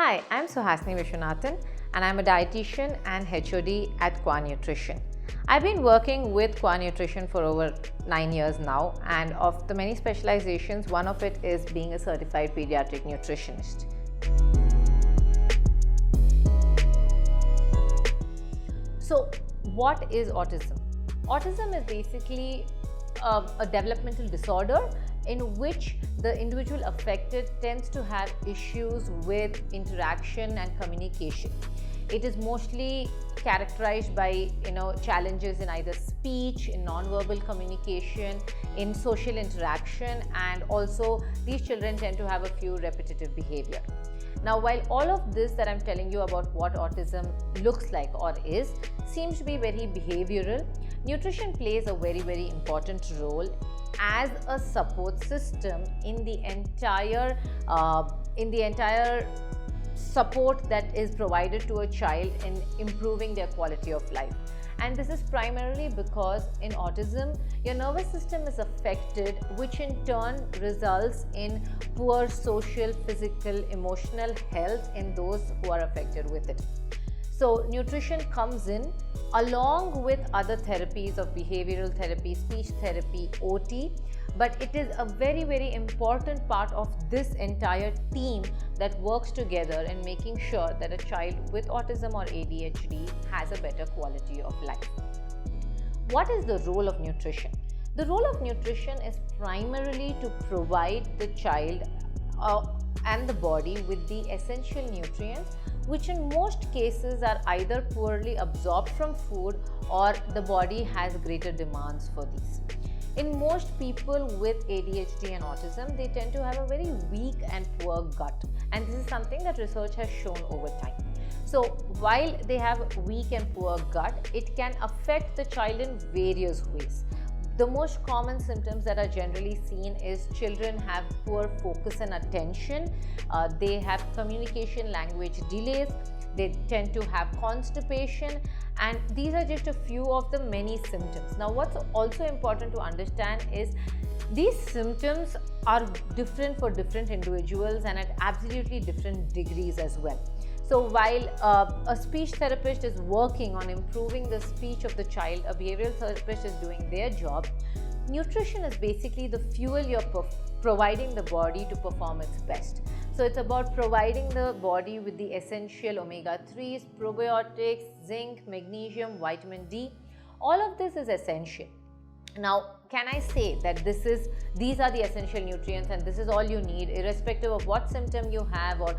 Hi, I'm Suhasini Vishwanathan and I'm a dietitian and HOD at Qua Nutrition. I've been working with Qua Nutrition for over 9 years now, and of the many specializations, one of it is being a certified pediatric nutritionist. So, what is autism? Autism is basically a developmental disorder in which the individual affected tends to have issues with interaction and communication. It is mostly characterized by challenges in either speech, in non-verbal communication, in social interaction, and also these children tend to have a few repetitive behavior. Now, while all of this that I'm telling you about what autism looks like or is seems to be very behavioral, nutrition plays a very important role as a support system in the entire support that is provided to a child in improving their quality of life. And this is primarily because in autism, your nervous system is affected, which in turn results in poor social, physical, emotional health in those who are affected with it. So nutrition comes in along with other therapies of behavioral therapy, speech therapy, OT, but it is a very important part of this entire team that works together in making sure that a child with autism or ADHD has a better quality of life. What is the role of nutrition? The role of nutrition is primarily to provide the child and the body with the essential nutrients, which in most cases are either poorly absorbed from food or the body has greater demands for these. In most people with ADHD and autism, they tend to have a very weak and poor gut, and this is something that research has shown over time. So while they have weak and poor gut, it can affect the child in various ways. The most common symptoms that are generally seen is children have poor focus and attention, they have communication language delays, they tend to have constipation, and these are just a few of the many symptoms. Now, what's also important to understand is these symptoms are different for different individuals and at absolutely different degrees as well. So while a speech therapist is working on improving the speech of the child, a behavioral therapist is doing their job, nutrition is basically the fuel you're providing the body to perform its best. So it's about providing the body with the essential omega-3s, probiotics, zinc, magnesium, vitamin D. All of this is essential. Now, can I say that these are the essential nutrients and this is all you need, irrespective of what symptom you have or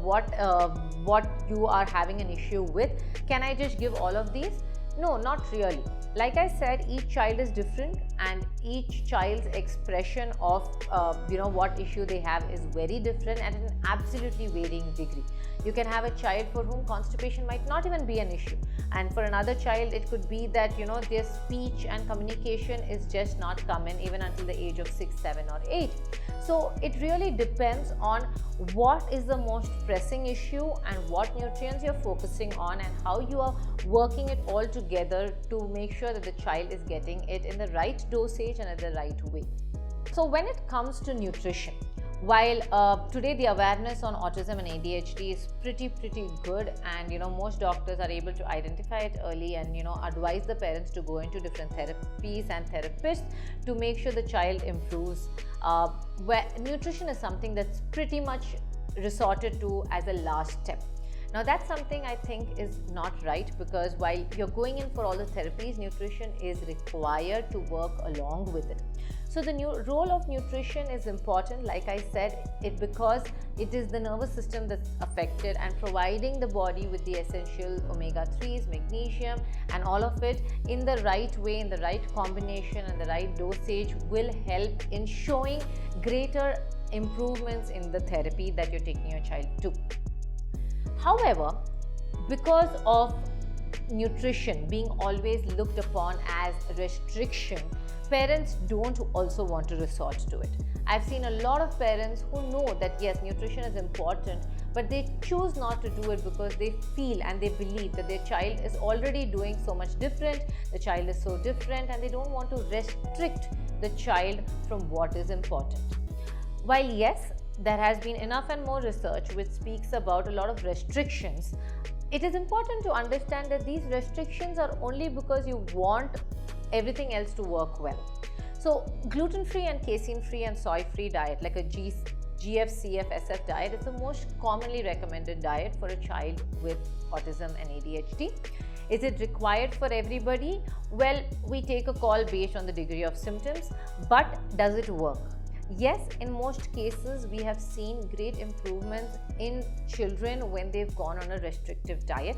what you are having an issue with? Can I just give all of these? No, not really. Like I said, each child is different and each child's expression of what issue they have is very different at an absolutely varying degree. You can have a child for whom constipation might not even be an issue, and for another child it could be that their speech and communication is just not coming even until the age of 6, 7 or 8. So it really depends on what is the most pressing issue and what nutrients you're focusing on and how you are working it all together to make sure that the child is getting it in the right dosage and at the right way. So when it comes to nutrition, while today the awareness on autism and ADHD is pretty good, and most doctors are able to identify it early and advise the parents to go into different therapies and therapists to make sure the child improves, where nutrition is something that's pretty much resorted to as a last step. Now that's something I think is not right, because while you're going in for all the therapies, nutrition is required to work along with it. So the role of nutrition is important, like I said, because it is the nervous system that's affected, and providing the body with the essential omega-3s, magnesium and all of it in the right way, in the right combination and the right dosage will help in showing greater improvements in the therapy that you're taking your child to. However, because of nutrition being always looked upon as restriction, parents don't also want to resort to it. I've seen a lot of parents who know that yes, nutrition is important, but they choose not to do it because they feel and they believe that their child is already doing so much different, the child is so different, and they don't want to restrict the child from what is important. While yes, there has been enough and more research which speaks about a lot of restrictions. It is important to understand that these restrictions are only because you want everything else to work well. So gluten-free and casein-free and soy-free diet, like a GFCF-SF diet, is the most commonly recommended diet for a child with autism and ADHD. Is it required for everybody? Well, we take a call based on the degree of symptoms, but does it work? Yes, in most cases, we have seen great improvements in children when they've gone on a restrictive diet.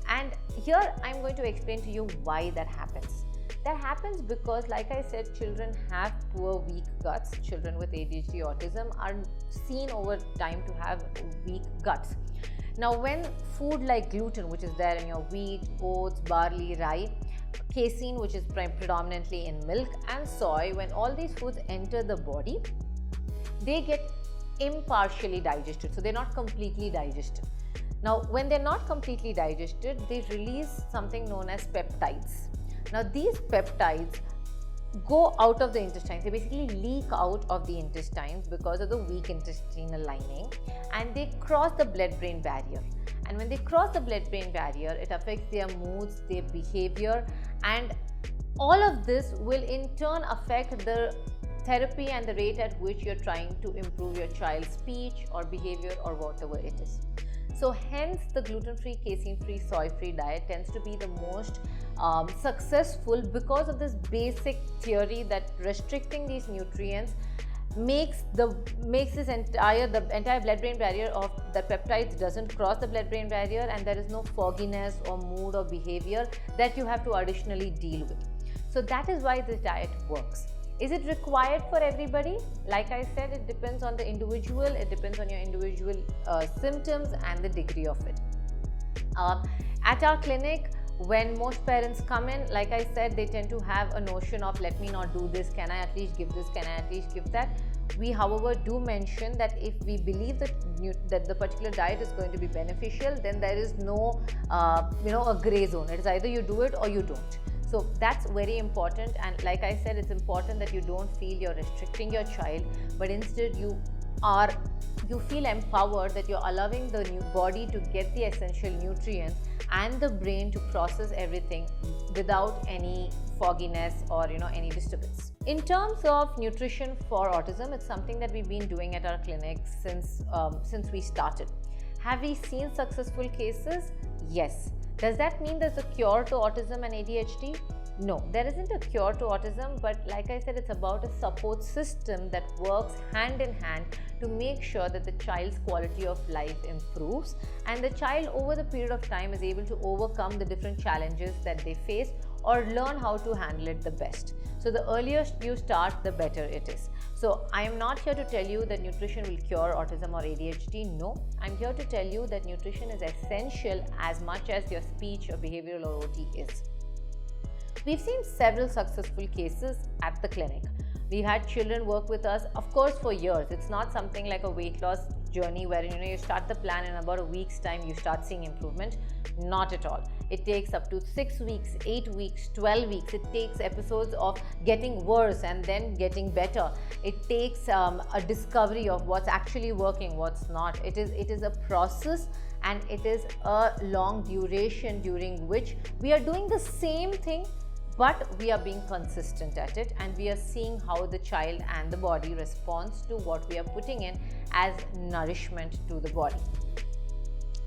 And here I'm going to explain to you why that happens. That happens because, like I said, children have poor, weak guts. Children with ADHD autism are seen over time to have weak guts. Now, when food like gluten, which is there in your wheat, oats, barley, rye, casein, which is predominantly in milk, and soy, when all these foods enter the body, they get impartially digested. So they're not completely digested. Now, when they're not completely digested, they release something known as peptides. Now, these peptides go out of the intestines. They basically leak out of the intestines because of the weak intestinal lining, and they cross the blood-brain barrier. And when they cross the blood-brain barrier, it affects their moods, their behavior, and all of this will in turn affect the therapy and the rate at which you're trying to improve your child's speech or behavior or whatever it is. So hence the gluten-free, casein-free, soy-free diet tends to be the most successful because of this basic theory that restricting these nutrients makes this entire blood-brain barrier of the peptides doesn't cross the blood-brain barrier, and there is no fogginess or mood or behavior that you have to additionally deal with. So that is why this diet works. Is it required for everybody? Like I said, it depends on the individual, it depends on your individual symptoms and the degree of it. At our clinic, when most parents come in, like I said, they tend to have a notion of, let me not do this, can I at least give this, can I at least give that? We, however, do mention that if we believe that the particular diet is going to be beneficial, then there is no a gray zone. It is either you do it or you don't. So that's very important, and like I said, it's important that you don't feel you're restricting your child, but instead you feel empowered that you're allowing the new body to get the essential nutrients and the brain to process everything without any fogginess or any disturbance. In terms of nutrition for autism, it's something that we've been doing at our clinic since we started. Have we seen successful cases? Yes. Does that mean there's a cure to autism and ADHD? No, there isn't a cure to autism, but like I said, it's about a support system that works hand in hand to make sure that the child's quality of life improves and the child over the period of time is able to overcome the different challenges that they face or learn how to handle it the best. So the earlier you start, the better it is. So I am not here to tell you that nutrition will cure autism or ADHD. No, I'm here to tell you that nutrition is essential as much as your speech or behavioral or OT is. We've seen several successful cases at the clinic. We've had children work with us, of course, for years. It's not something like a weight loss journey where you start the plan and in about a week's time you start seeing improvement. Not at all. It takes up to 6 weeks, 8 weeks, 12 weeks. It takes episodes of getting worse and then getting better. It takes a discovery of what's actually working, what's not. It is a process, and it is a long duration during which we are doing the same thing, but we are being consistent at it, and we are seeing how the child and the body responds to what we are putting in as nourishment to the body.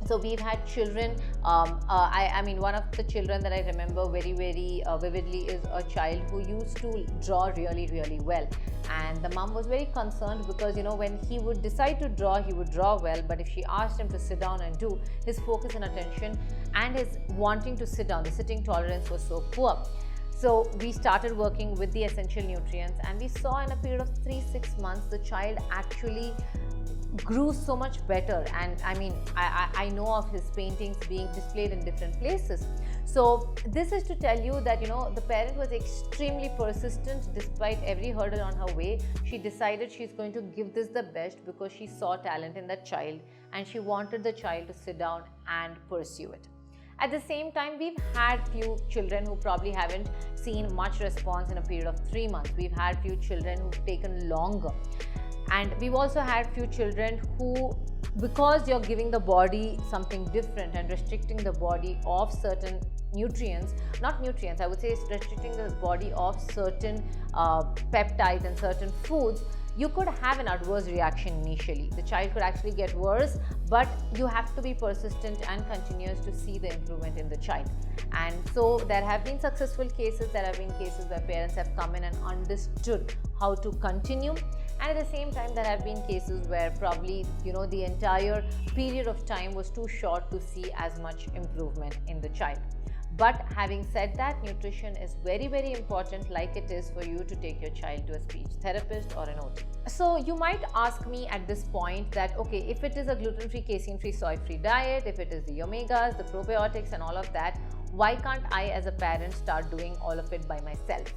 So we've had children, one of the children that I remember very, very vividly is a child who used to draw really, really well. And the mom was very concerned because, when he would decide to draw, he would draw well. But if she asked him to sit down and do, his focus and attention and his wanting to sit down, the sitting tolerance was so poor. So we started working with the essential nutrients, and we saw in a period of 3-6 months, the child actually grew so much better. And I know of his paintings being displayed in different places. So this is to tell you that the parent was extremely persistent despite every hurdle on her way. She decided she's going to give this the best because she saw talent in that child and she wanted the child to sit down and pursue it. At the same time, we've had few children who probably haven't seen much response in a period of 3 months. We've had few children who've taken longer. And we've also had few children who, because you're giving the body something different and restricting the body of certain nutrients, not nutrients, I would say it's restricting the body of certain peptides and certain foods, you could have an adverse reaction initially. The child could actually get worse, but you have to be persistent and continuous to see the improvement in the child. And so there have been successful cases, there have been cases where parents have come in and understood how to continue, and at the same time there have been cases where probably the entire period of time was too short to see as much improvement in the child. But having said that, nutrition is very, very important, like it is for you to take your child to a speech therapist or an OT. So you might ask me at this point that, okay, if it is a gluten-free, casein-free, soy-free diet, if it is the omegas, the probiotics and all of that, why can't I as a parent start doing all of it by myself?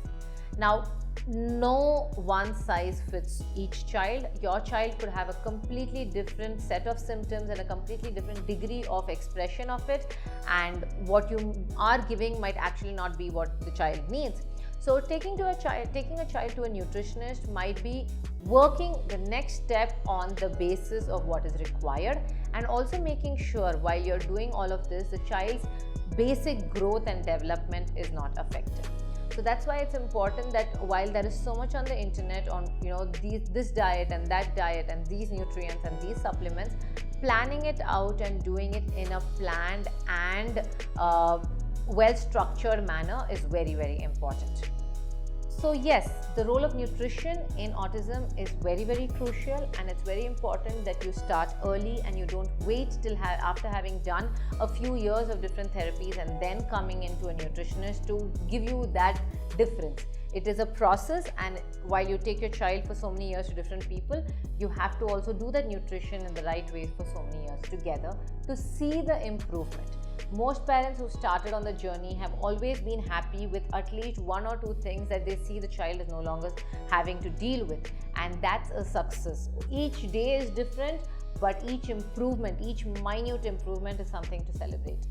Now, no one size fits each child. Your child could have a completely different set of symptoms and a completely different degree of expression of it, and what you are giving might actually not be what the child needs. So taking a child to a nutritionist might be working the next step on the basis of what is required, and also making sure while you're doing all of this, the child's basic growth and development is not affected. So that's why it's important that while there is so much on the internet on this diet and that diet and these nutrients and these supplements, planning it out and doing it in a planned and well-structured manner is very, very important. So yes, the role of nutrition in autism is very, very crucial, and it's very important that you start early and you don't wait till after having done a few years of different therapies and then coming into a nutritionist to give you that difference. It is a process, and while you take your child for so many years to different people, you have to also do that nutrition in the right way for so many years together to see the improvement. Most parents who started on the journey have always been happy with at least one or two things that they see the child is no longer having to deal with, and that's a success. Each day is different, but each improvement, each minute improvement is something to celebrate.